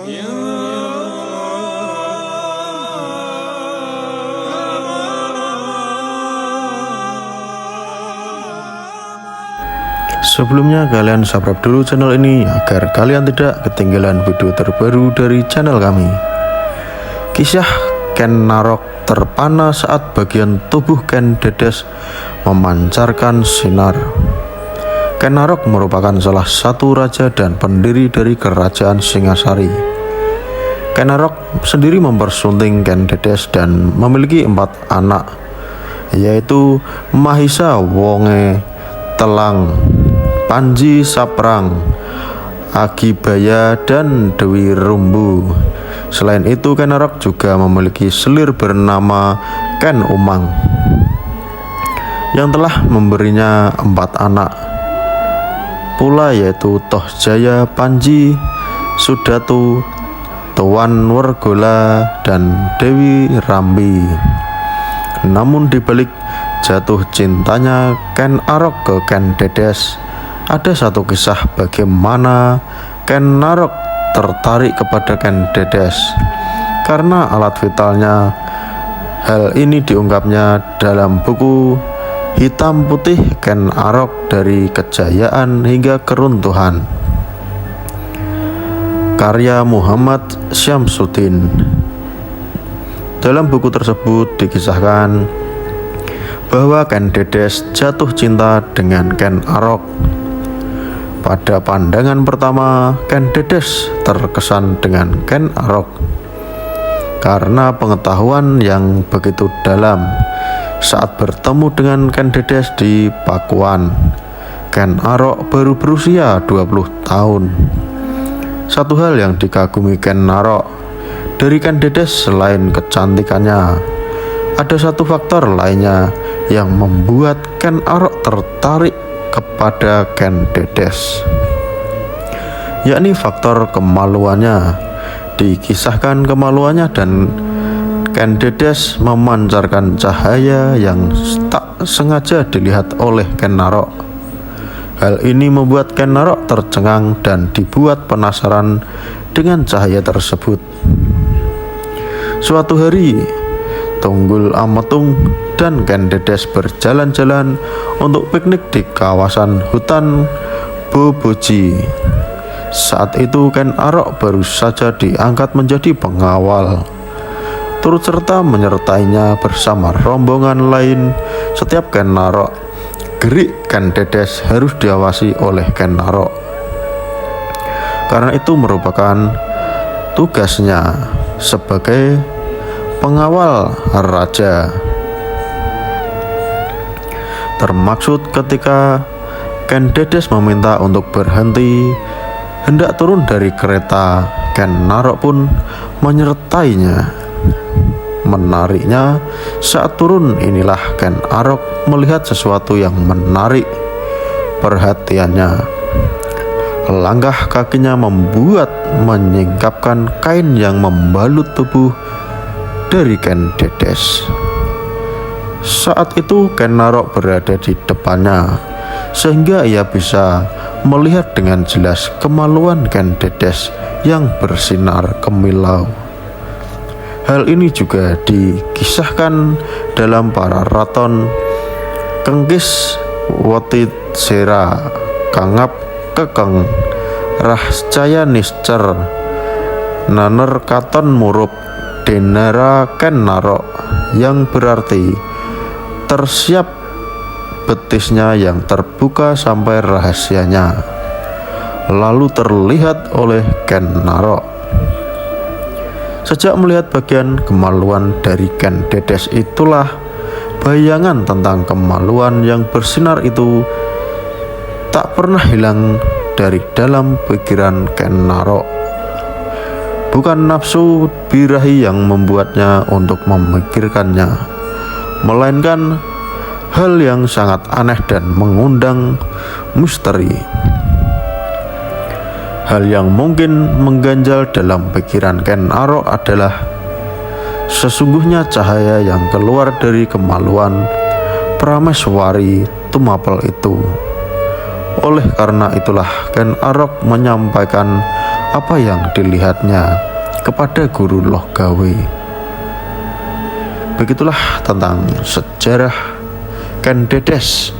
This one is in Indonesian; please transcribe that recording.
Sebelumnya kalian subscribe dulu channel ini agar kalian tidak ketinggalan video terbaru dari channel kami. Kisah Ken Narok terpana saat bagian tubuh Ken Dedes memancarkan sinar. Ken Narok merupakan salah satu raja dan pendiri dari kerajaan Singasari. Ken Narok sendiri mempersunting Ken Dedes dan memiliki 4 anak, yaitu Mahisa Wonge Telang, Panji Saprang, Agibaya, dan Dewi Rumbu. Selain itu, Ken Narok juga memiliki selir bernama Ken Umang yang telah memberinya 4 anak pula, yaitu Toh Jaya, Panji, Sudatu, Tuan Wergola, dan Dewi Rambi. Namun dibalik jatuh cintanya Ken Arok ke Ken Dedes, ada satu kisah bagaimana Ken Narok tertarik kepada Ken Dedes karena alat vitalnya. Hal ini diungkapnya dalam buku Hitam Putih Ken Arok dari Kejayaan hingga Keruntuhan, karya Muhammad Syamsuddin. Dalam buku tersebut dikisahkan bahwa Ken Dedes jatuh cinta dengan Ken Arok. Pada pandangan pertama, Ken Dedes terkesan dengan Ken Arok karena pengetahuan yang begitu dalam. Saat bertemu dengan Ken Dedes di Pakuan, Ken Arok baru berusia 20 tahun. Satu hal yang dikagumi Ken Narok dari Ken Dedes selain kecantikannya, ada satu faktor lainnya yang membuat Ken Arok tertarik kepada Ken Dedes, yakni faktor kemaluannya. Dikisahkan kemaluannya dan Ken Dedes memancarkan cahaya yang tak sengaja dilihat oleh Ken Narok. Hal ini membuat Ken Narok tercengang dan dibuat penasaran dengan cahaya tersebut. Suatu hari, Tunggul Ametung dan Ken Dedes berjalan-jalan untuk piknik di kawasan hutan Boboji. Saat itu Ken Arok baru saja diangkat menjadi pengawal, turut serta menyertainya bersama rombongan lain. Setiap Ken Narok gerik Ken Dedes harus diawasi oleh Ken Narok, karena itu merupakan tugasnya sebagai pengawal raja. Termaksud ketika Ken Dedes meminta untuk berhenti hendak turun dari kereta, Ken Narok pun menyertainya, menariknya. Saat turun inilah Ken Arok melihat sesuatu yang menarik perhatiannya. Langkah kakinya membuat menyingkapkan kain yang membalut tubuh dari Ken Dedes. Saat itu Ken Narok berada di depannya, sehingga ia bisa melihat dengan jelas kemaluan Ken Dedes yang bersinar kemilau. Hal ini juga dikisahkan dalam para raton Kengkis Wetitsera Kangap Kekeng Rahcaya Niscer Naner Katon Murup Denara Ken Narok, yang berarti tersiap betisnya yang terbuka sampai rahasianya lalu terlihat oleh Ken Narok. Sejak melihat bagian kemaluan dari Ken Dedes itulah bayangan tentang kemaluan yang bersinar itu tak pernah hilang dari dalam pikiran Ken Narok. Bukan nafsu birahi yang membuatnya untuk memikirkannya, melainkan hal yang sangat aneh dan mengundang misteri. Hal yang mungkin mengganjal dalam pikiran Ken Arok adalah sesungguhnya cahaya yang keluar dari kemaluan Prameswari Tumapel itu. Oleh karena itulah Ken Arok menyampaikan apa yang dilihatnya kepada guru loh gawe. Begitulah tentang sejarah Ken Dedes